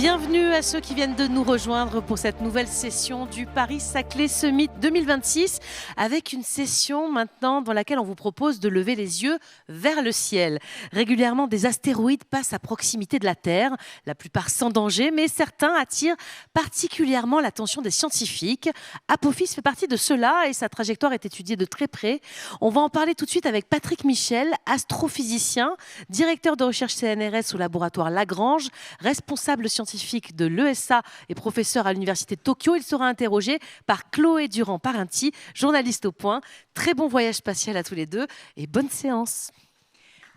Bienvenue à ceux qui viennent de nous rejoindre pour cette nouvelle session du Paris-Saclay Summit 2026 avec une session maintenant dans laquelle on vous propose de lever les yeux vers le ciel. Régulièrement, des astéroïdes passent à proximité de la Terre, la plupart sans danger, mais certains attirent particulièrement l'attention des scientifiques. Apophis fait partie de ceux-là et sa trajectoire est étudiée de très près. On va en parler tout de suite avec Patrick Michel, astrophysicien, directeur de recherche CNRS au laboratoire Lagrange, responsable scientifique de l'ESA et professeur à l'université de Tokyo. Il sera interrogé par Chloé Durand-Parenti, journaliste au Point. Très bon voyage spatial à tous les deux et bonne séance.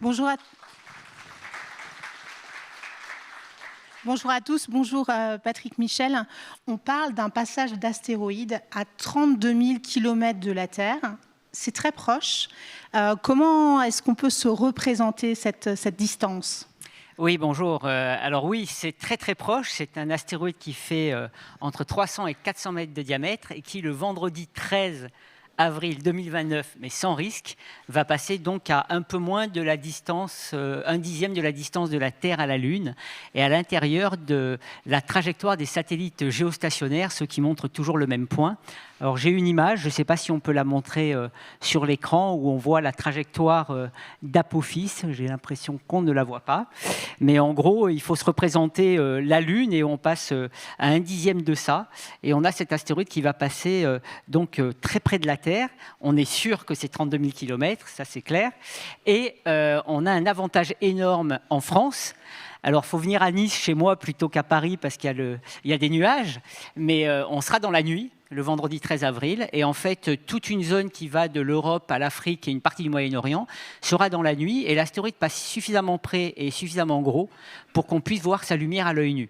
Bonjour à tous, bonjour Patrick Michel. On parle d'un passage d'astéroïde à 32 000 km de la Terre. C'est très proche. Comment est-ce qu'on peut se représenter cette distance ? Oui, bonjour. Alors oui, c'est très très proche. C'est un astéroïde qui fait entre 300 et 400 mètres de diamètre et qui, le vendredi 13 avril 2029, mais sans risque, va passer donc à un peu moins de la distance, un dixième de la distance de la Terre à la Lune, et à l'intérieur de la trajectoire des satellites géostationnaires, ceux qui montrent toujours le même point. Alors j'ai une image, je ne sais pas si on peut la montrer sur l'écran, où on voit la trajectoire d'Apophis. J'ai l'impression qu'on ne la voit pas. Mais en gros, il faut se représenter la Lune et on passe à un dixième de ça. Et on a cet astéroïde qui va passer donc très près de la Terre. On est sûr que c'est 32 000 km, ça c'est clair. Et on a un avantage énorme en France. Alors, il faut venir à Nice, chez moi, plutôt qu'à Paris, parce qu'il y a des nuages. Mais on sera dans la nuit, le vendredi 13 avril. Et en fait, toute une zone qui va de l'Europe à l'Afrique et une partie du Moyen-Orient sera dans la nuit. Et l'astéroïde passe suffisamment près et suffisamment gros pour qu'on puisse voir sa lumière à l'œil nu.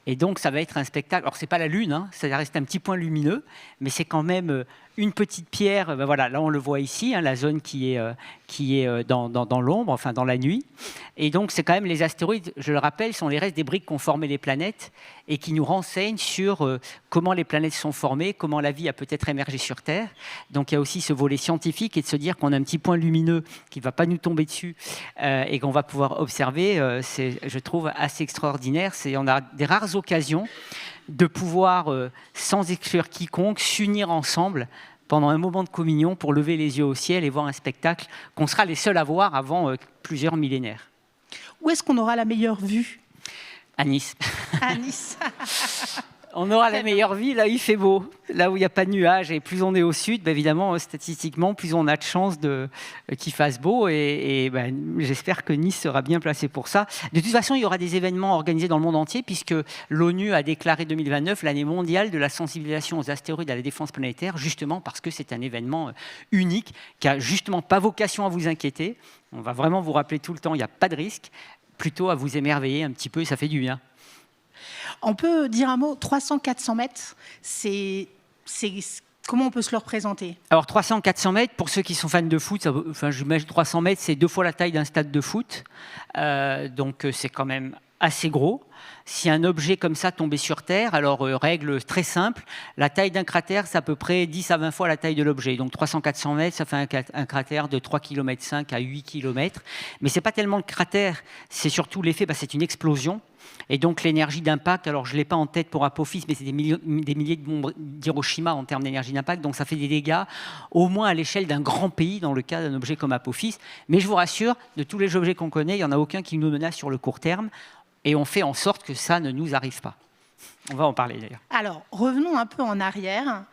Et donc, ça va être un spectacle. Alors, ce n'est pas la Lune, hein, ça reste un petit point lumineux, mais c'est quand même une petite pierre. Ben voilà, là, on le voit ici, hein, la zone qui est dans l'ombre, enfin dans la nuit. Et donc, c'est quand même les astéroïdes, je le rappelle, sont les restes des briques qui ont formé les planètes et qui nous renseignent sur comment les planètes sont formées, comment la vie a peut-être émergé sur Terre. Donc, il y a aussi ce volet scientifique et de se dire qu'on a un petit point lumineux qui ne va pas nous tomber dessus et qu'on va pouvoir observer. C'est, je trouve, assez extraordinaire. On a des rares occasions de pouvoir, sans exclure quiconque, s'unir ensemble pendant un moment de communion pour lever les yeux au ciel et voir un spectacle qu'on sera les seuls à voir avant plusieurs millénaires. Où est-ce qu'on aura la meilleure vue ? À Nice. À Nice. On aura la meilleure vue là où il fait beau, là où il n'y a pas de nuages. Et plus on est au sud, ben évidemment, statistiquement, plus on a de chances qu'il fasse beau. Et ben, j'espère que Nice sera bien placé pour ça. De toute façon, il y aura des événements organisés dans le monde entier, puisque l'ONU a déclaré 2029 l'année mondiale de la sensibilisation aux astéroïdes et à la défense planétaire, justement parce que c'est un événement unique, qui n'a justement pas vocation à vous inquiéter. On va vraiment vous rappeler tout le temps, il n'y a pas de risque, plutôt à vous émerveiller un petit peu, et ça fait du bien. On peut dire un mot, 300-400 mètres, comment on peut se le représenter ? Alors 300-400 mètres, pour ceux qui sont fans de foot, j'imagine 300 mètres, c'est 2 fois la taille d'un stade de foot. Donc c'est quand même assez gros. Si un objet comme ça tombait sur Terre, alors règle très simple, la taille d'un cratère, c'est à peu près 10 à 20 fois la taille de l'objet. Donc 300-400 mètres, ça fait un cratère de 3,5 km à 8 km. Mais ce n'est pas tellement le cratère, c'est surtout l'effet, c'est une explosion. Et donc l'énergie d'impact, alors je ne l'ai pas en tête pour Apophis, mais c'est des milliers de bombes d'Hiroshima en termes d'énergie d'impact, donc ça fait des dégâts au moins à l'échelle d'un grand pays dans le cas d'un objet comme Apophis. Mais je vous rassure, de tous les objets qu'on connaît, il n'y en a aucun qui nous menace sur le court terme, et on fait en sorte que ça ne nous arrive pas. On va en parler d'ailleurs. Alors, revenons un peu en arrière.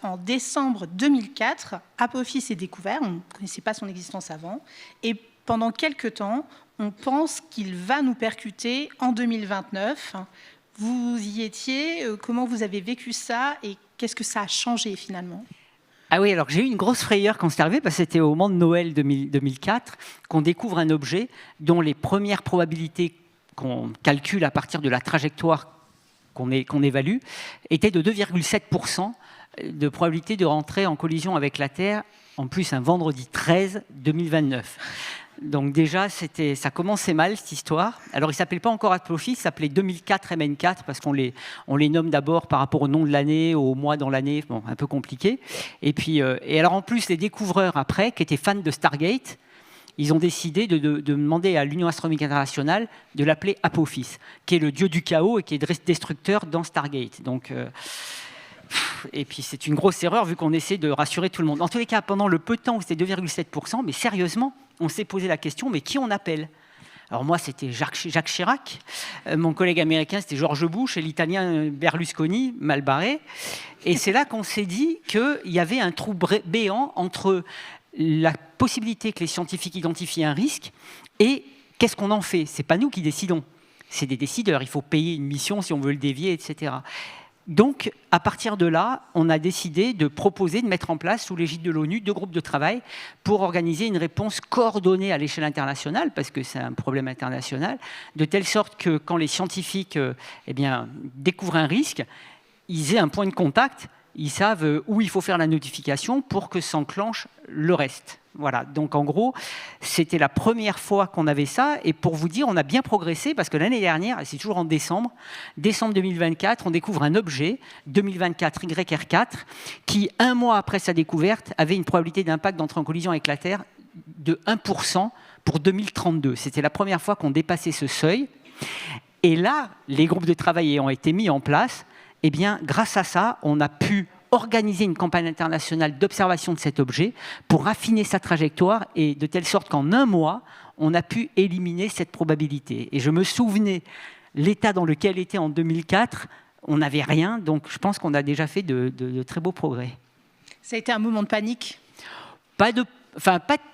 En décembre 2004, Apophis est découvert, on ne connaissait pas son existence avant, et pendant quelques temps, on pense qu'il va nous percuter en 2029. Vous y étiez, comment vous avez vécu ça et qu'est-ce que ça a changé finalement ? Ah oui, alors j'ai eu une grosse frayeur quand c'est arrivé, parce que c'était au moment de Noël 2004 qu'on découvre un objet dont les premières probabilités qu'on calcule à partir de la trajectoire qu'on évalue étaient de 2,7% de probabilité de rentrer en collision avec la Terre, en plus un vendredi 13 2029. Donc déjà, ça commençait mal, cette histoire. Alors, il ne s'appelait pas encore Apophis, il s'appelait 2004 MN4, parce qu'on les nomme d'abord par rapport au nom de l'année, au mois dans l'année, bon, un peu compliqué. Et alors, en plus, les découvreurs après, qui étaient fans de Stargate, ils ont décidé de demander à l'Union astronomique internationale de l'appeler Apophis, qui est le dieu du chaos et qui est destructeur dans Stargate. Donc, et puis c'est une grosse erreur vu qu'on essaie de rassurer tout le monde. En tous les cas, pendant le peu de temps où c'était 2,7%, mais sérieusement, on s'est posé la question, mais qui on appelle ? Alors moi, c'était Jacques Chirac. Mon collègue américain, c'était George Bush. Et l'italien Berlusconi, mal barré. Et c'est là qu'on s'est dit qu'il y avait un trou béant entre la possibilité que les scientifiques identifient un risque et qu'est-ce qu'on en fait. Ce n'est pas nous qui décidons. C'est des décideurs. Il faut payer une mission si on veut le dévier, etc. Donc, à partir de là, on a décidé de proposer, de mettre en place, sous l'égide de l'ONU, 2 groupes de travail pour organiser une réponse coordonnée à l'échelle internationale, parce que c'est un problème international, de telle sorte que quand les scientifiques découvrent un risque, ils aient un point de contact, ils savent où il faut faire la notification pour que s'enclenche le reste. Voilà, donc en gros, c'était la première fois qu'on avait ça. Et pour vous dire, on a bien progressé parce que l'année dernière, et c'est toujours en décembre 2024, on découvre un objet, 2024 YR4, qui, 1 mois après sa découverte, avait une probabilité d'impact d'entrer en collision avec la Terre de 1% pour 2032. C'était la première fois qu'on dépassait ce seuil. Et là, les groupes de travail ont été mis en place. Eh bien, grâce à ça, on a pu organiser une campagne internationale d'observation de cet objet pour affiner sa trajectoire et de telle sorte qu'en 1 mois, on a pu éliminer cette probabilité. Et je me souvenais, l'état dans lequel était en 2004, on n'avait rien, donc je pense qu'on a déjà fait de très beaux progrès. Ça a été un moment de panique ? Pas de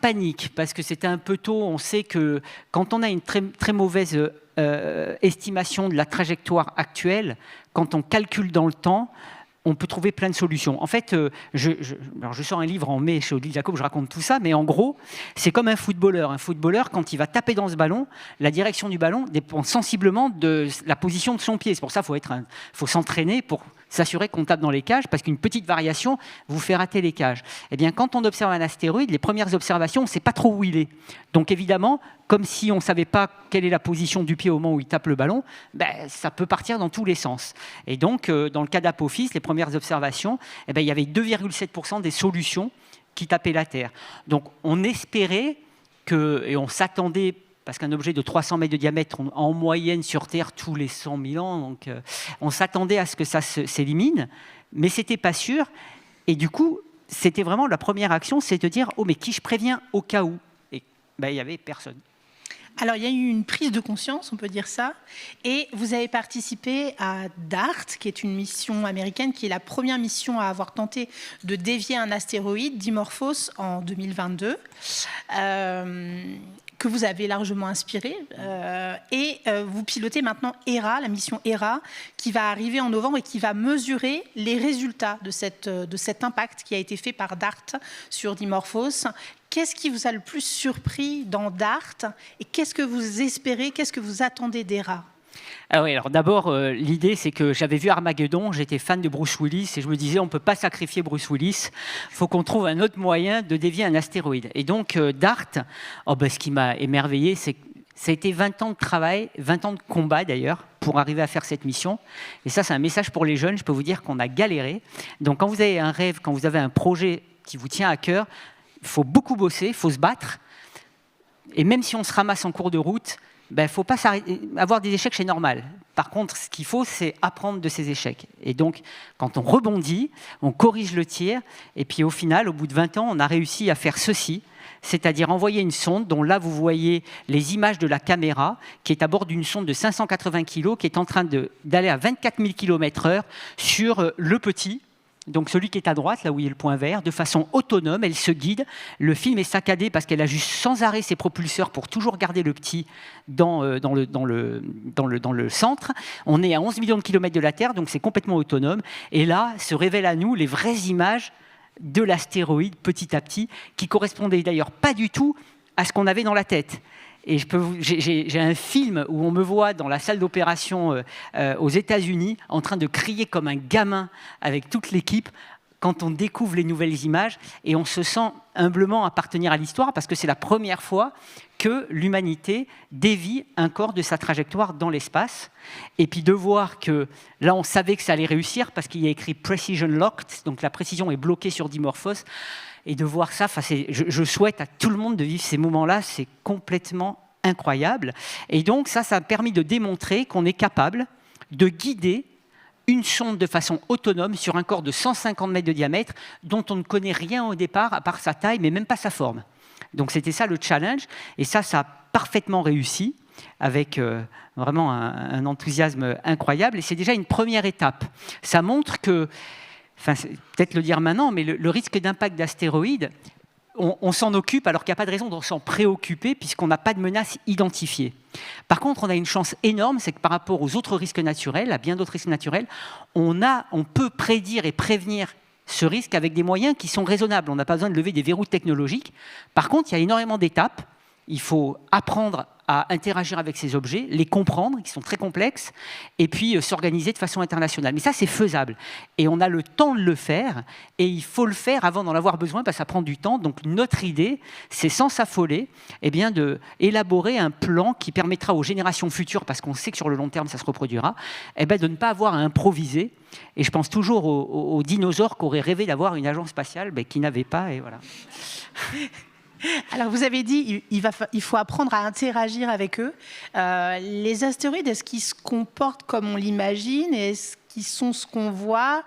panique, parce que c'était un peu tôt. On sait que quand on a une très, très mauvaise estimation de la trajectoire actuelle, quand on calcule dans le temps, on peut trouver plein de solutions. En fait, je sors un livre en mai chez Odile Jacob, je raconte tout ça, mais en gros, c'est comme un footballeur. Un footballeur, quand il va taper dans ce ballon, la direction du ballon dépend sensiblement de la position de son pied. C'est pour ça qu'il faut s'entraîner pour s'assurer qu'on tape dans les cages, parce qu'une petite variation vous fait rater les cages. Eh bien, quand on observe un astéroïde, les premières observations, on ne sait pas trop où il est. Donc évidemment, comme si on ne savait pas quelle est la position du pied au moment où il tape le ballon, ça peut partir dans tous les sens. Et donc, dans le cas d'Apophis, les premières observations, il y avait 2,7% des solutions qui tapaient la Terre. Donc on espérait et on s'attendait, parce qu'un objet de 300 mètres de diamètre, en moyenne sur Terre, tous les 100 000 ans, donc on s'attendait à ce que ça s'élimine, mais ce n'était pas sûr. Et du coup, c'était vraiment la première action, c'est de dire « Oh, mais qui je préviens au cas où ?» Et il n'y avait personne. Alors, il y a eu une prise de conscience, on peut dire ça, et vous avez participé à DART, qui est une mission américaine, qui est la première mission à avoir tenté de dévier un astéroïde, Dimorphos, en 2022, que vous avez largement inspiré. Vous pilotez maintenant HERA, la mission HERA, qui va arriver en novembre et qui va mesurer les résultats de cet impact qui a été fait par DART sur Dimorphos. Qu'est-ce qui vous a le plus surpris dans DART et qu'est-ce que vous espérez, qu'est-ce que vous attendez d'HERA ? Alors d'abord, l'idée, c'est que j'avais vu Armageddon, j'étais fan de Bruce Willis et je me disais, on ne peut pas sacrifier Bruce Willis, il faut qu'on trouve un autre moyen de dévier un astéroïde. Et donc, DART, ce qui m'a émerveillé, c'est que ça a été 20 ans de travail, 20 ans de combat d'ailleurs, pour arriver à faire cette mission. Et ça, c'est un message pour les jeunes, je peux vous dire qu'on a galéré. Donc quand vous avez un rêve, quand vous avez un projet qui vous tient à cœur, il faut beaucoup bosser, il faut se battre. Et même si on se ramasse en cours de route, il ne faut pas avoir des échecs, c'est normal. Par contre, ce qu'il faut, c'est apprendre de ces échecs. Et donc, quand on rebondit, on corrige le tir. Et puis au final, au bout de 20 ans, on a réussi à faire ceci, c'est-à-dire envoyer une sonde dont là, vous voyez les images de la caméra, qui est à bord d'une sonde de 580 kg, qui est en train d'aller à 24 000 km/h sur le petit. Donc celui qui est à droite, là où il y a le point vert, de façon autonome, elle se guide. Le film est saccadé parce qu'elle ajuste sans arrêt ses propulseurs pour toujours garder le petit dans le centre. On est à 11 millions de kilomètres de la Terre, donc c'est complètement autonome. Et là, se révèlent à nous les vraies images de l'astéroïde, petit à petit, qui correspondaient d'ailleurs pas du tout à ce qu'on avait dans la tête. Et j'ai un film où on me voit dans la salle d'opération aux États-Unis en train de crier comme un gamin avec toute l'équipe quand on découvre les nouvelles images et on se sent humblement appartenir à l'histoire parce que c'est la première fois que l'humanité dévie un corps de sa trajectoire dans l'espace. Et puis de voir que là, on savait que ça allait réussir parce qu'il y a écrit Precision Locked, donc la précision est bloquée sur Dimorphos. Et de voir ça, je souhaite à tout le monde de vivre ces moments-là, c'est complètement incroyable. Et donc ça a permis de démontrer qu'on est capable de guider une sonde de façon autonome sur un corps de 150 mètres de diamètre dont on ne connaît rien au départ, à part sa taille, mais même pas sa forme. Donc c'était ça le challenge, et ça a parfaitement réussi, avec vraiment un enthousiasme incroyable, et c'est déjà une première étape. Ça montre que, enfin, peut-être le dire maintenant, mais le risque d'impact d'astéroïdes, on s'en occupe alors qu'il n'y a pas de raison de s'en préoccuper puisqu'on n'a pas de menace identifiée. Par contre, on a une chance énorme, c'est que par rapport aux autres risques naturels, à bien d'autres risques naturels, on peut prédire et prévenir ce risque avec des moyens qui sont raisonnables. On n'a pas besoin de lever des verrous technologiques. Par contre, il y a énormément d'étapes. Il faut apprendre à interagir avec ces objets, les comprendre, qui sont très complexes, et puis s'organiser de façon internationale. Mais ça, c'est faisable. Et on a le temps de le faire, et il faut le faire avant d'en avoir besoin, parce que ça prend du temps. Donc notre idée, c'est sans s'affoler, d'élaborer un plan qui permettra aux générations futures, parce qu'on sait que sur le long terme, ça se reproduira, de ne pas avoir à improviser. Et je pense toujours aux dinosaures qui auraient rêvé d'avoir une agence spatiale, qui n'avaient pas, et voilà. Alors, vous avez dit il faut apprendre à interagir avec eux. Les astéroïdes, est-ce qu'ils se comportent comme on l'imagine? Est-ce qu'ils sont ce qu'on voit?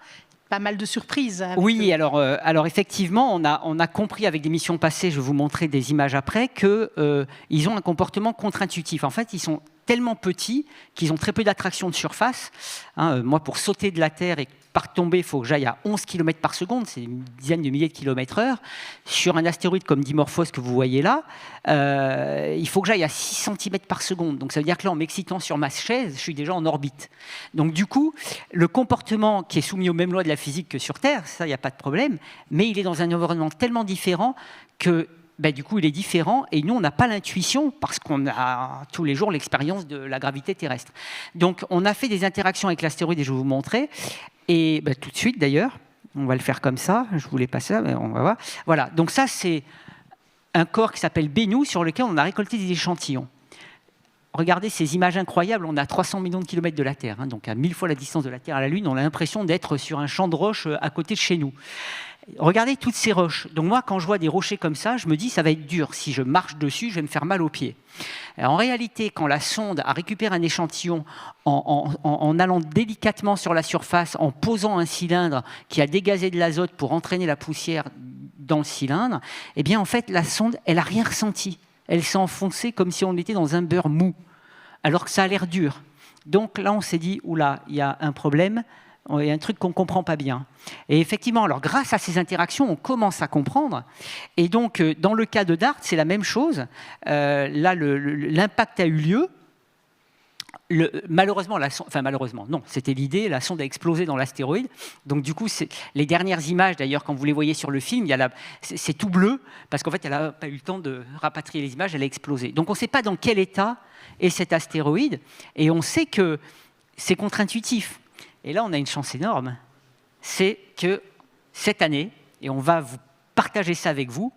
Pas mal de surprises. Oui, alors effectivement, on a compris avec des missions passées, je vais vous montrer des images après, qu'ils ont un comportement contre-intuitif. En fait, ils sont tellement petits qu'ils ont très peu d'attraction de surface. Moi, pour sauter de la Terre et tomber, il faut que j'aille à 11 km par seconde, c'est une dizaine de milliers de km/h. Sur un astéroïde comme Dimorphos que vous voyez là, il faut que j'aille à 6 cm par seconde. Donc ça veut dire que là, en m'excitant sur ma chaise, je suis déjà en orbite. Donc du coup, le comportement qui est soumis aux mêmes lois de la physique que sur Terre, ça, il n'y a pas de problème, mais il est dans un environnement tellement différent que du coup, il est différent et nous, on n'a pas l'intuition parce qu'on a tous les jours l'expérience de la gravité terrestre. Donc, on a fait des interactions avec l'astéroïde et je vais vous montrer. Et tout de suite, d'ailleurs, on va le faire comme ça. Je voulais pas ça, mais on va voir. Voilà, donc ça, c'est un corps qui s'appelle Bennu sur lequel on a récolté des échantillons. Regardez ces images incroyables. On a 300 millions de kilomètres de la Terre, donc à 1000 fois la distance de la Terre à la Lune. On a l'impression d'être sur un champ de roches à côté de chez nous. Regardez toutes ces roches. Donc moi, quand je vois des rochers comme ça, je me dis ça va être dur. Si je marche dessus, je vais me faire mal aux pieds. En réalité, quand la sonde a récupéré un échantillon en allant délicatement sur la surface, en posant un cylindre qui a dégazé de l'azote pour entraîner la poussière dans le cylindre, en fait, la sonde, elle n'a rien ressenti. Elle s'est enfoncée comme si on était dans un beurre mou, alors que ça a l'air dur. Donc là, on s'est dit, oula, il y a un problème. Il y a un truc qu'on ne comprend pas bien. Et effectivement, alors grâce à ces interactions, on commence à comprendre. Et donc, dans le cas de DART, c'est la même chose. Là, l'impact a eu lieu. Malheureusement, non, c'était l'idée, la sonde a explosé dans l'astéroïde. Donc du coup, les dernières images, d'ailleurs, quand vous les voyez sur le film, c'est tout bleu, parce qu'en fait, elle n'a pas eu le temps de rapatrier les images, elle a explosé. Donc on ne sait pas dans quel état est cet astéroïde, et on sait que c'est contre-intuitif. Et là, on a une chance énorme, c'est que cette année, et on va vous partager ça avec vous,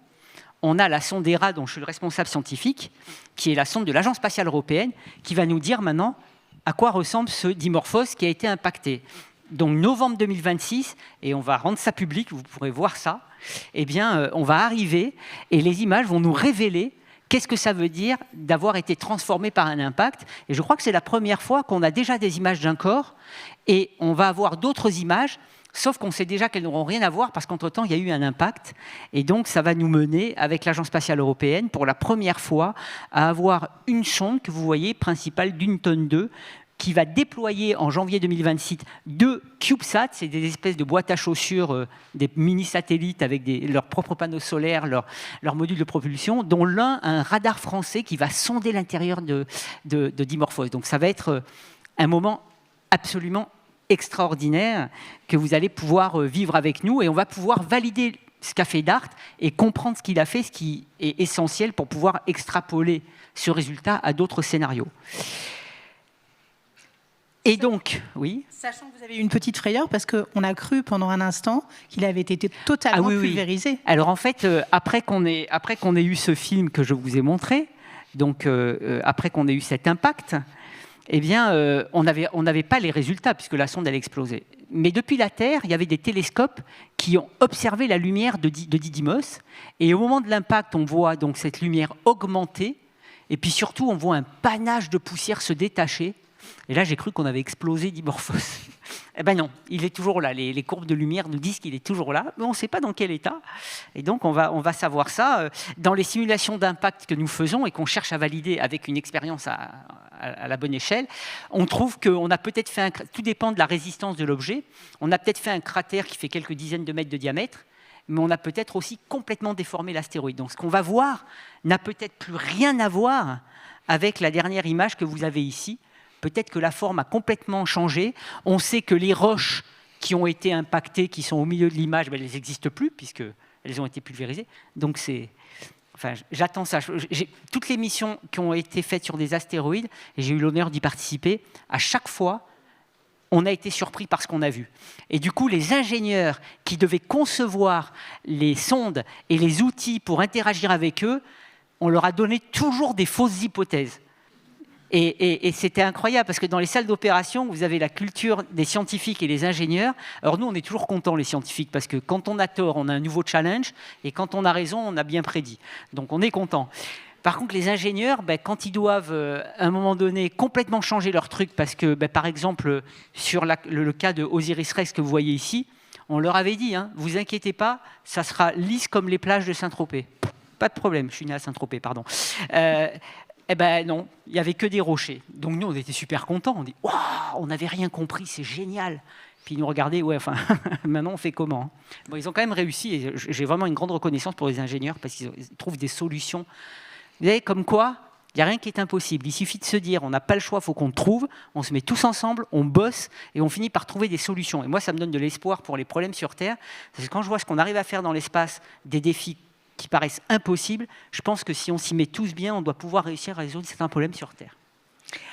on a la sonde ERA, dont je suis le responsable scientifique, qui est la sonde de l'Agence spatiale européenne, qui va nous dire maintenant à quoi ressemble ce Dimorphos qui a été impacté. Donc novembre 2026, et on va rendre ça public, vous pourrez voir ça, on va arriver, et les images vont nous révéler qu'est-ce que ça veut dire d'avoir été transformé par un impact. Et je crois que c'est la première fois qu'on a déjà des images d'un corps, et on va avoir d'autres images, sauf qu'on sait déjà qu'elles n'auront rien à voir parce qu'entre-temps, il y a eu un impact. Et donc, ça va nous mener, avec l'Agence spatiale européenne, pour la première fois, à avoir une sonde que vous voyez, principale d'1,2 tonne, qui va déployer en janvier 2026 2 CubeSats, c'est des espèces de boîtes à chaussures, des mini-satellites avec leurs propres panneaux solaires, leur module de propulsion, dont l'un a un radar français qui va sonder l'intérieur de Dimorphos. Donc, ça va être un moment absolument extraordinaire que vous allez pouvoir vivre avec nous, et on va pouvoir valider ce qu'a fait DART et comprendre ce qu'il a fait, ce qui est essentiel pour pouvoir extrapoler ce résultat à d'autres scénarios. Et donc, oui. Sachant que vous avez eu une petite frayeur, parce qu'on a cru pendant un instant qu'il avait été totalement pulvérisé. Oui. Alors en fait, après qu'on ait eu ce film que je vous ai montré, donc après qu'on ait eu cet impact, eh bien, on n'avait pas les résultats, puisque la sonde, elle explosait. Mais depuis la Terre, il y avait des télescopes qui ont observé la lumière de Didymos. Et au moment de l'impact, on voit donc cette lumière augmenter. Et puis surtout, on voit un panache de poussière se détacher. Et là, j'ai cru qu'on avait explosé Dimorphos. Eh bien non, il est toujours là. Les courbes de lumière nous disent qu'il est toujours là, mais on ne sait pas dans quel état. Et donc, on va savoir ça dans les simulations d'impact que nous faisons et qu'on cherche à valider avec une expérience à la bonne échelle. On trouve qu'on a peut-être fait tout dépend de la résistance de l'objet. On a peut-être fait un cratère qui fait quelques dizaines de mètres de diamètre, mais on a peut-être aussi complètement déformé l'astéroïde. Donc, ce qu'on va voir n'a peut-être plus rien à voir avec la dernière image que vous avez ici. Peut-être que la forme a complètement changé. On sait que les roches qui ont été impactées, qui sont au milieu de l'image, elles n'existent plus puisqu'elles ont été pulvérisées. Donc j'attends ça. Toutes les missions qui ont été faites sur des astéroïdes, et j'ai eu l'honneur d'y participer, à chaque fois, on a été surpris par ce qu'on a vu. Et du coup, les ingénieurs qui devaient concevoir les sondes et les outils pour interagir avec eux, on leur a donné toujours des fausses hypothèses. Et c'était incroyable parce que dans les salles d'opération, vous avez la culture des scientifiques et des ingénieurs. Alors nous, on est toujours contents, les scientifiques, parce que quand on a tort, on a un nouveau challenge, et quand on a raison, on a bien prédit. Donc on est content. Par contre, les ingénieurs, quand ils doivent, à un moment donné, complètement changer leur truc, parce que, par exemple, sur le cas de Osiris-Rex que vous voyez ici, on leur avait dit, vous inquiétez pas, ça sera lisse comme les plages de Saint-Tropez. Pas de problème, je suis né à Saint-Tropez, pardon. Eh bien non, il n'y avait que des rochers. Donc nous, on était super contents. On dit « Waouh, on n'avait rien compris, c'est génial !» Puis ils nous regardaient « Ouais, enfin, maintenant on fait comment ?» Bon, ils ont quand même réussi et j'ai vraiment une grande reconnaissance pour les ingénieurs parce qu'ils trouvent des solutions. Vous savez, comme quoi, il n'y a rien qui est impossible. Il suffit de se dire « On n'a pas le choix, il faut qu'on trouve. » On se met tous ensemble, on bosse et on finit par trouver des solutions. Et moi, ça me donne de l'espoir pour les problèmes sur Terre. Parce que quand je vois ce qu'on arrive à faire dans l'espace, des défis qui paraissent impossibles, je pense que si on s'y met tous bien, on doit pouvoir réussir à résoudre certains problèmes sur Terre.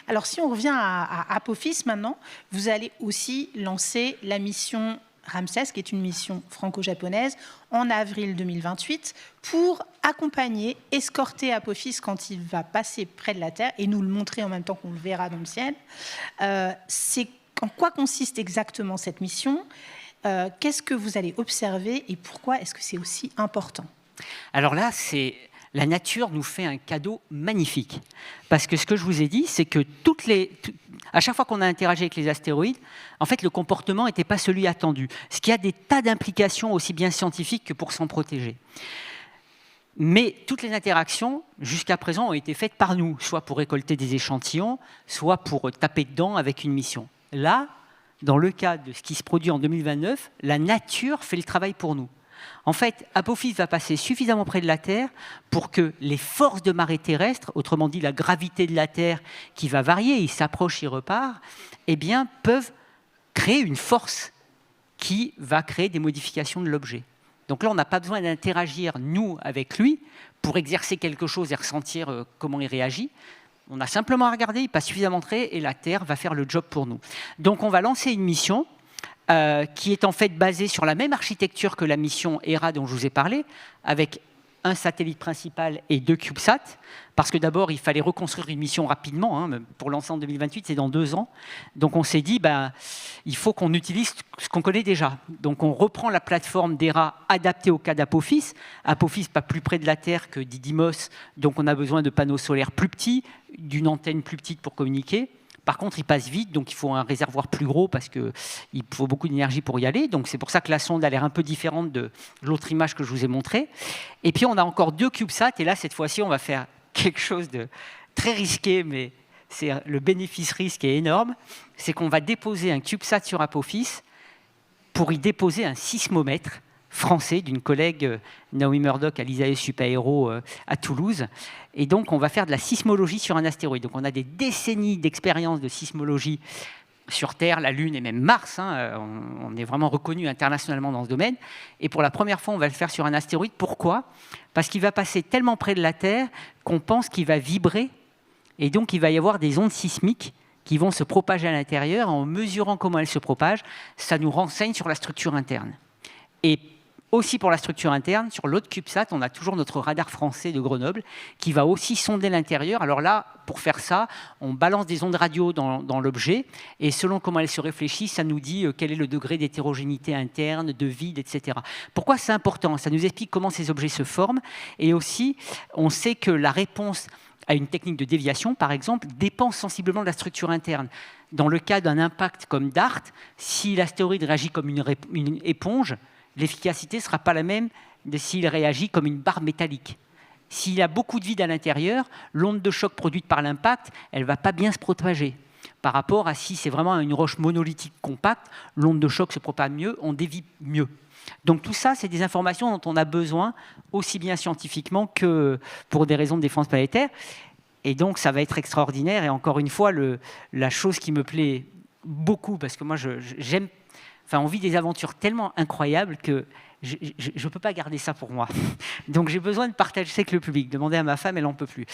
Alors si on revient à Apophis maintenant, vous allez aussi lancer la mission Ramsès, qui est une mission franco-japonaise, en avril 2028, pour accompagner, escorter Apophis quand il va passer près de la Terre, et nous le montrer en même temps qu'on le verra dans le ciel. C'est en quoi consiste exactement cette mission ? Qu'est-ce que vous allez observer et pourquoi est-ce que c'est aussi important ? Alors là, la nature nous fait un cadeau magnifique. Parce que ce que je vous ai dit, c'est que à chaque fois qu'on a interagi avec les astéroïdes, en fait, le comportement n'était pas celui attendu. Ce qui a des tas d'implications aussi bien scientifiques que pour s'en protéger. Mais toutes les interactions, jusqu'à présent, ont été faites par nous, soit pour récolter des échantillons, soit pour taper dedans avec une mission. Là, dans le cas de ce qui se produit en 2029, la nature fait le travail pour nous. En fait, Apophis va passer suffisamment près de la Terre pour que les forces de marée terrestre, autrement dit la gravité de la Terre qui va varier, il s'approche, il repart, eh bien, peuvent créer une force qui va créer des modifications de l'objet. Donc là, on n'a pas besoin d'interagir, nous, avec lui, pour exercer quelque chose et ressentir comment il réagit. On a simplement à regarder, il passe suffisamment près et la Terre va faire le job pour nous. Donc on va lancer une mission qui est en fait basée sur la même architecture que la mission Hera dont je vous ai parlé, avec un satellite principal et 2 CubeSats, parce que d'abord, il fallait reconstruire une mission rapidement. Pour lancer en 2028, c'est dans 2 ans. Donc on s'est dit, il faut qu'on utilise ce qu'on connaît déjà. Donc on reprend la plateforme d'Hera adaptée au cas d'Apophis. Apophis, pas plus près de la Terre que Didymos, donc on a besoin de panneaux solaires plus petits, d'une antenne plus petite pour communiquer. Par contre, il passe vite, donc il faut un réservoir plus gros parce qu'il faut beaucoup d'énergie pour y aller. Donc c'est pour ça que la sonde a l'air un peu différente de l'autre image que je vous ai montrée. Et puis on a encore 2 CubeSats, et là, cette fois-ci, on va faire quelque chose de très risqué, mais le bénéfice-risque est énorme. C'est qu'on va déposer un CubeSat sur Apophis pour y déposer un sismomètre français d'une collègue Naomi Murdoch à l'ISAE Supaéro à Toulouse. Et donc, on va faire de la sismologie sur un astéroïde. Donc, on a des décennies d'expérience de sismologie sur Terre, la Lune et même Mars. On est vraiment reconnu internationalement dans ce domaine. Et pour la première fois, on va le faire sur un astéroïde. Pourquoi ? Parce qu'il va passer tellement près de la Terre qu'on pense qu'il va vibrer. Et donc, il va y avoir des ondes sismiques qui vont se propager à l'intérieur. En mesurant comment elles se propagent, ça nous renseigne sur la structure interne. Et aussi pour la structure interne, sur l'autre CubeSat, on a toujours notre radar français de Grenoble qui va aussi sonder l'intérieur. Alors là, pour faire ça, on balance des ondes radio dans l'objet et selon comment elles se réfléchissent, ça nous dit quel est le degré d'hétérogénéité interne, de vide, etc. Pourquoi c'est important? Ça nous explique comment ces objets se forment et aussi, on sait que la réponse à une technique de déviation, par exemple, dépend sensiblement de la structure interne. Dans le cas d'un impact comme DART, si l'astéroïde réagit comme une éponge, l'efficacité ne sera pas la même de s'il réagit comme une barre métallique. S'il y a beaucoup de vide à l'intérieur, l'onde de choc produite par l'impact, elle ne va pas bien se propager. Par rapport à si c'est vraiment une roche monolithique compacte, l'onde de choc se propage mieux, on dévie mieux. Donc tout ça, c'est des informations dont on a besoin, aussi bien scientifiquement que pour des raisons de défense planétaire. Et donc ça va être extraordinaire. Et encore une fois, la chose qui me plaît beaucoup, parce que moi j'aime... Enfin, on vit des aventures tellement incroyables que je ne peux pas garder ça pour moi. Donc j'ai besoin de partager ça avec le public. Demander à ma femme, elle n'en peut plus.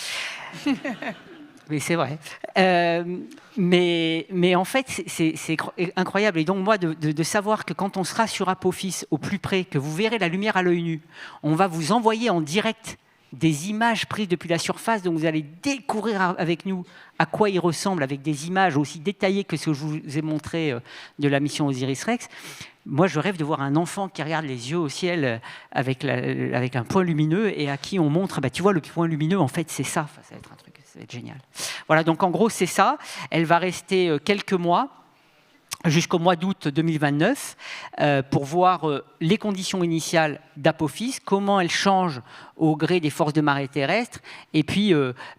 Mais c'est vrai. Mais en fait, c'est incroyable. Et donc moi, de savoir que quand on sera sur Apophis au plus près, que vous verrez la lumière à l'œil nu, on va vous envoyer en direct des images prises depuis la surface, donc vous allez découvrir avec nous à quoi il ressemble, avec des images aussi détaillées que ce que je vous ai montré de la mission Osiris-Rex. Moi, je rêve de voir un enfant qui regarde les yeux au ciel avec un point lumineux et à qui on montre, tu vois, le point lumineux, en fait, c'est ça. Enfin, ça va être un truc, ça va être génial. Voilà, donc en gros, c'est ça. Elle va rester quelques mois, jusqu'au mois d'août 2029, pour voir les conditions initiales d'Apophis, comment elles changent au gré des forces de marée terrestre, et puis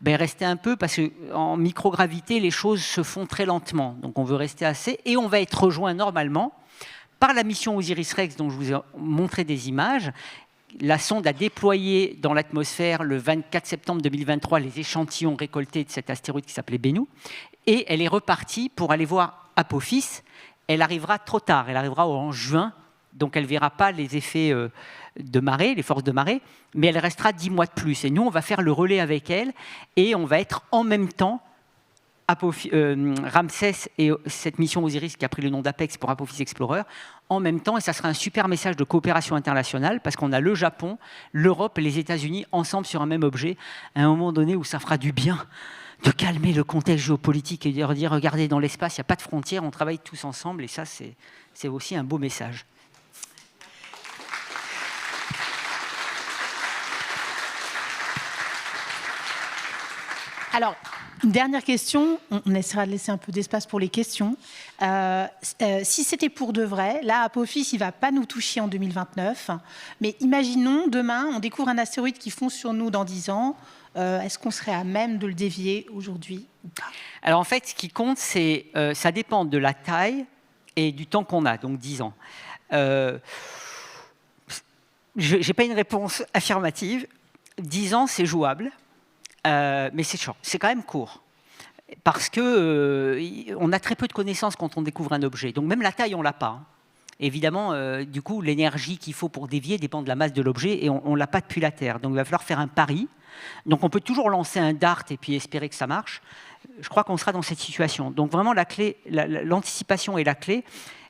rester un peu, parce qu'en microgravité, les choses se font très lentement. Donc on veut rester assez, et on va être rejoint normalement par la mission Osiris-Rex, dont je vous ai montré des images. La sonde a déployé dans l'atmosphère le 24 septembre 2023 les échantillons récoltés de cet astéroïde qui s'appelait Bennu, et elle est repartie pour aller voir Apophis. Elle arrivera trop tard, elle arrivera en juin, donc elle ne verra pas les effets de marée, les forces de marée, mais elle restera 10 mois de plus. Et nous, on va faire le relais avec elle, et on va être en même temps Ramsès et cette mission Osiris qui a pris le nom d'Apex pour Apophis Explorer, en même temps, et ça sera un super message de coopération internationale, parce qu'on a le Japon, l'Europe et les États-Unis ensemble sur un même objet, à un moment donné où ça fera du bien de calmer le contexte géopolitique et de dire, regardez, dans l'espace, il n'y a pas de frontières, on travaille tous ensemble, et ça, c'est aussi un beau message. Alors, une dernière question, on essaiera de laisser un peu d'espace pour les questions. Si c'était pour de vrai, là, Apophis, il ne va pas nous toucher en 2029, mais imaginons, demain, on découvre un astéroïde qui fonce sur nous dans 10 ans. Est-ce qu'on serait à même de le dévier aujourd'hui ou pas? Alors en fait, ce qui compte, c'est ça dépend de la taille et du temps qu'on a, donc 10 ans. Je n'ai pas une réponse affirmative. 10 ans, c'est jouable, mais c'est quand même court. Parce qu'on a très peu de connaissances quand on découvre un objet. Donc même la taille, on ne l'a pas. Hein. Évidemment, du coup, l'énergie qu'il faut pour dévier dépend de la masse de l'objet et on ne l'a pas depuis la Terre. Donc il va falloir faire un pari. Donc on peut toujours lancer un DART et puis espérer que ça marche. Je crois qu'on sera dans cette situation. Donc vraiment, la clé, l'anticipation est la clé.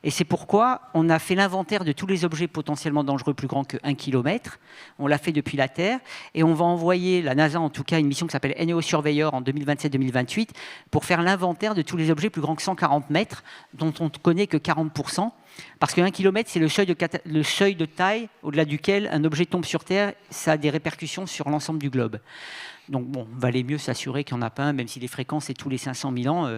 Et c'est pourquoi on a fait l'inventaire de tous les objets potentiellement dangereux plus grands que 1 km. On l'a fait depuis la Terre. Et on va envoyer, la NASA en tout cas, une mission qui s'appelle NEO Surveyor en 2027-2028 pour faire l'inventaire de tous les objets plus grands que 140 mètres, dont on ne connaît que 40%. Parce que 1 km, c'est le seuil de taille au-delà duquel un objet tombe sur Terre, ça a des répercussions sur l'ensemble du globe. Donc bon, il valait mieux s'assurer qu'il n'y en a pas un, même si les fréquences c'est tous les 500 000 ans,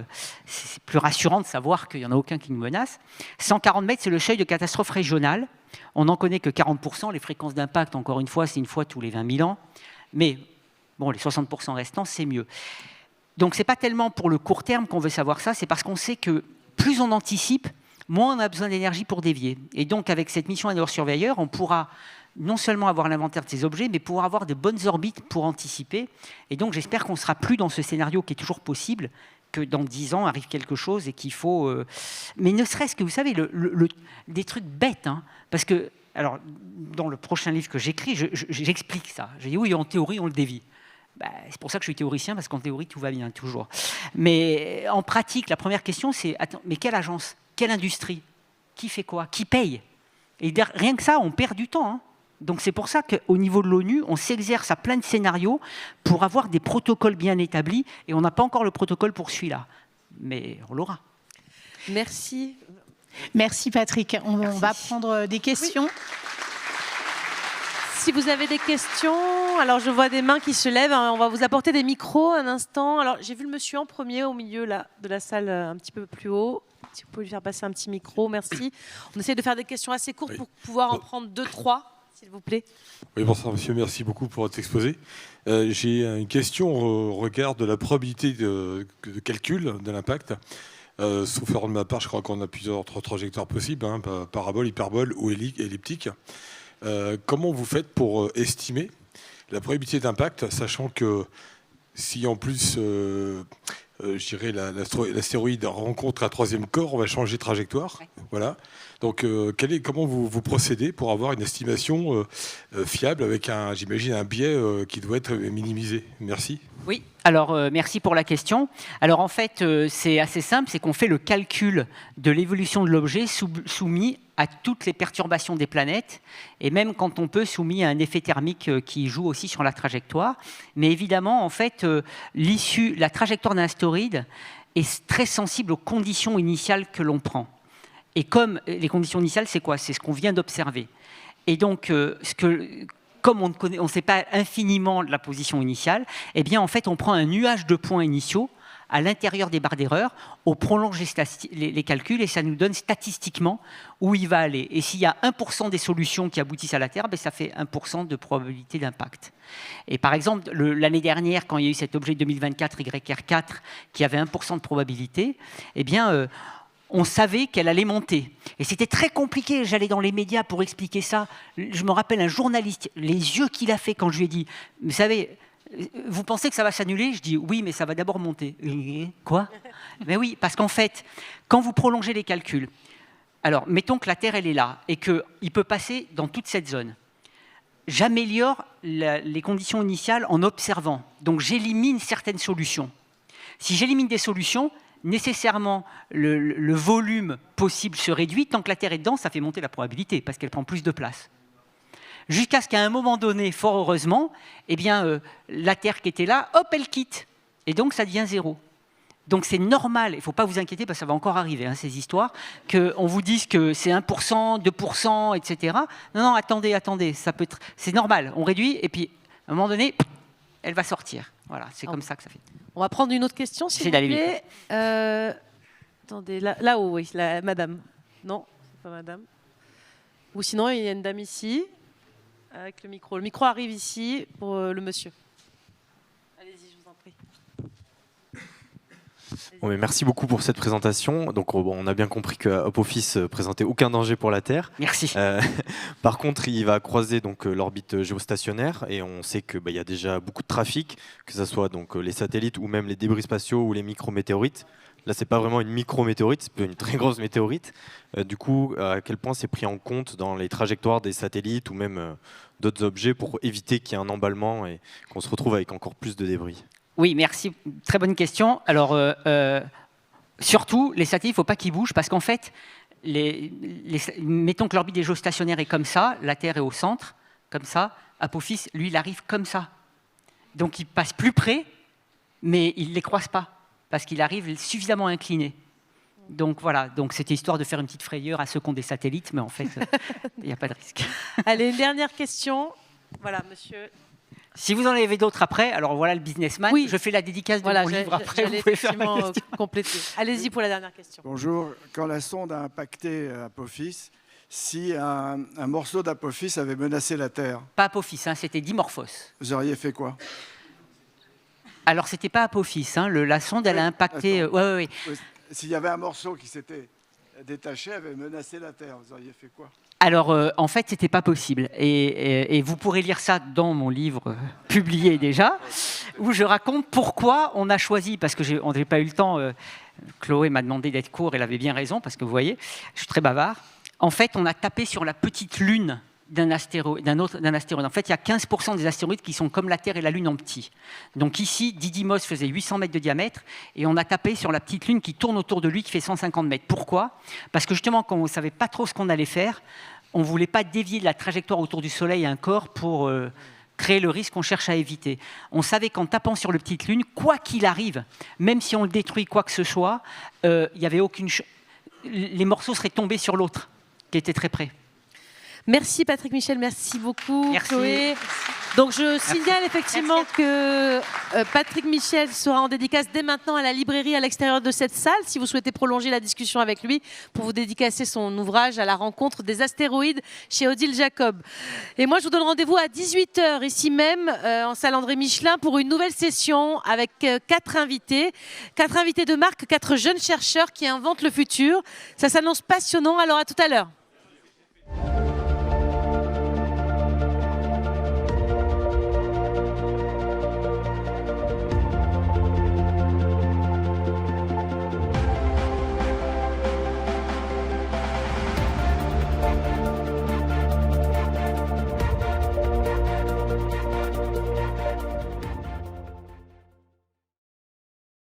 c'est plus rassurant de savoir qu'il n'y en a aucun qui nous menace. 140 mètres, c'est le seuil de catastrophe régionale. On n'en connaît que 40%. Les fréquences d'impact, encore une fois, c'est une fois tous les 20 000 ans. Mais bon, les 60% restants, c'est mieux. Donc ce n'est pas tellement pour le court terme qu'on veut savoir ça, c'est parce qu'on sait que plus on anticipe, moins on a besoin d'énergie pour dévier. Et donc avec cette mission NEO Surveyor, on pourra non seulement avoir l'inventaire de ces objets, mais pouvoir avoir de bonnes orbites pour anticiper. Et donc j'espère qu'on ne sera plus dans ce scénario qui est toujours possible, que dans 10 ans arrive quelque chose et qu'il faut... Mais ne serait-ce que, vous savez, des trucs bêtes, hein, parce que, alors, dans le prochain livre que j'écris, j'explique ça. Je dis oui, en théorie, on le dévie. C'est pour ça que je suis théoricien, parce qu'en théorie, tout va bien, toujours. Mais en pratique, la première question, c'est mais quelle agence? Quelle industrie? Qui fait quoi? Qui paye? Et rien que ça, on perd du temps. Donc c'est pour ça qu'au niveau de l'ONU, on s'exerce à plein de scénarios pour avoir des protocoles bien établis. Et on n'a pas encore le protocole pour celui-là. Mais on l'aura. Merci. Merci Patrick. On va prendre des questions. Oui. Si vous avez des questions, alors je vois des mains qui se lèvent. On va vous apporter des micros un instant. Alors j'ai vu le monsieur en premier au milieu là, de la salle, un petit peu plus haut. Si vous pouvez lui faire passer un petit micro, merci. On essaie de faire des questions assez courtes pour pouvoir en prendre 2-3, s'il vous plaît. Oui, bonsoir monsieur, merci beaucoup pour votre exposé. J'ai une question au regard de la probabilité de calcul de l'impact. Sauf erreur de ma part, je crois qu'on a plusieurs trajectoires possibles, parabole, hyperbole ou elliptique. Comment vous faites pour estimer la probabilité d'impact, sachant que si en plus, je dirais, l'astéroïde rencontre un troisième corps, on va changer de trajectoire. Ouais. Voilà. Donc, comment vous procédez pour avoir une estimation fiable avec, j'imagine, un biais qui doit être minimisé? Merci. Oui, alors merci pour la question. Alors en fait, c'est assez simple, c'est qu'on fait le calcul de l'évolution de l'objet soumis à toutes les perturbations des planètes, et même quand on peut, soumis à un effet thermique qui joue aussi sur la trajectoire. Mais évidemment, en fait, la trajectoire d'un astéroïde est très sensible aux conditions initiales que l'on prend. Et comme les conditions initiales, c'est quoi? C'est ce qu'on vient d'observer. Et donc, comme on ne sait pas infiniment la position initiale, eh bien, en fait, on prend un nuage de points initiaux à l'intérieur des barres d'erreur, on prolonge les calculs et ça nous donne statistiquement où il va aller. Et s'il y a 1% des solutions qui aboutissent à la Terre, ça fait 1% de probabilité d'impact. Et par exemple, l'année dernière, quand il y a eu cet objet 2024 YR4 qui avait 1% de probabilité, eh bien, on savait qu'elle allait monter. Et c'était très compliqué. J'allais dans les médias pour expliquer ça. Je me rappelle un journaliste, les yeux qu'il a fait quand je lui ai dit, vous savez, vous pensez que ça va s'annuler? Je dis oui, mais ça va d'abord monter. Quoi? Mais oui, parce qu'en fait, quand vous prolongez les calculs, alors mettons que la Terre elle est là et qu'il peut passer dans toute cette zone. J'améliore les conditions initiales en observant. Donc j'élimine certaines solutions. Si j'élimine des solutions, nécessairement le volume possible se réduit. Tant que la Terre est dedans, ça fait monter la probabilité parce qu'elle prend plus de place. Jusqu'à ce qu'à un moment donné, fort heureusement, eh bien, la Terre qui était là, hop, elle quitte. Et donc, ça devient 0. Donc, c'est normal, il ne faut pas vous inquiéter, parce que ça va encore arriver, ces histoires, qu'on vous dise que c'est 1%, 2%, etc. Non, attendez, c'est normal. On réduit, et puis, à un moment donné, elle va sortir. Voilà, c'est comme ça que ça fait. On va prendre une autre question, s'il vous plaît. Attendez, là-haut, oui, madame. Non, c'est pas madame. Ou sinon, il y a une dame ici. Avec le micro. Le micro arrive ici pour le monsieur. Allez-y, je vous en prie. Bon, mais merci beaucoup pour cette présentation. Donc, on a bien compris que Apophis présentait aucun danger pour la Terre. Merci. Par contre, il va croiser donc l'orbite géostationnaire et on sait que y a déjà beaucoup de trafic, que ce soit donc les satellites ou même les débris spatiaux ou les micrométéorites. Là, c'est pas vraiment une micrométéorite, c'est une très grosse météorite. Du coup, à quel point c'est pris en compte dans les trajectoires des satellites ou même d'autres objets pour éviter qu'il y ait un emballement et qu'on se retrouve avec encore plus de débris? Oui, merci. Très bonne question. Alors, surtout, les satellites, il ne faut pas qu'ils bougent parce qu'en fait, mettons que l'orbite des géostationnaires est comme ça, la Terre est au centre, comme ça. Apophis, lui, il arrive comme ça. Donc, il passe plus près, mais il ne les croise pas parce qu'il arrive suffisamment incliné. Donc voilà, donc c'était histoire de faire une petite frayeur à ceux qui ont des satellites, mais en fait, il n'y a pas de risque. Allez, une dernière question. Voilà, monsieur. Si vous en avez d'autres après, alors voilà le businessman. Oui. Je fais la dédicace de mon livre après. Vous pouvez faire la compléter. Allez-y pour la dernière question. Bonjour. Quand la sonde a impacté Apophis, si un morceau d'Apophis avait menacé la Terre? Pas Apophis, c'était Dimorphos. Vous auriez fait quoi? Alors, c'était pas Apophis. La sonde, elle a impacté. Oui. S'il y avait un morceau qui s'était détaché, avait menacé la Terre, vous auriez fait quoi? Alors, en fait, c'était pas possible. Et vous pourrez lire ça dans mon livre publié déjà, où je raconte pourquoi on a choisi, parce que on n'avait pas eu le temps. Chloé m'a demandé d'être court, elle avait bien raison, parce que vous voyez, je suis très bavard. En fait, on a tapé sur la petite lune d'un astéroïde. En fait, il y a 15% des astéroïdes qui sont comme la Terre et la Lune en petit. Donc ici, Didymos faisait 800 mètres de diamètre et on a tapé sur la petite Lune qui tourne autour de lui, qui fait 150 mètres. Pourquoi? Parce que justement, quand on ne savait pas trop ce qu'on allait faire, on ne voulait pas dévier de la trajectoire autour du Soleil un corps pour créer le risque qu'on cherche à éviter. On savait qu'en tapant sur le petite Lune, quoi qu'il arrive, même si on le détruit, quoi que ce soit, il y avait aucune les morceaux seraient tombés sur l'autre, qui était très près. Merci Patrick Michel, merci beaucoup Merci. Chloé. Donc je signale effectivement que Patrick Michel sera en dédicace dès maintenant à la librairie à l'extérieur de cette salle, si vous souhaitez prolonger la discussion avec lui, pour vous dédicacer son ouvrage à la rencontre des astéroïdes chez Odile Jacob. Et moi je vous donne rendez-vous à 18h ici même en salle André Michelin pour une nouvelle session avec 4 invités de marque, 4 jeunes chercheurs qui inventent le futur. Ça s'annonce passionnant, alors à tout à l'heure.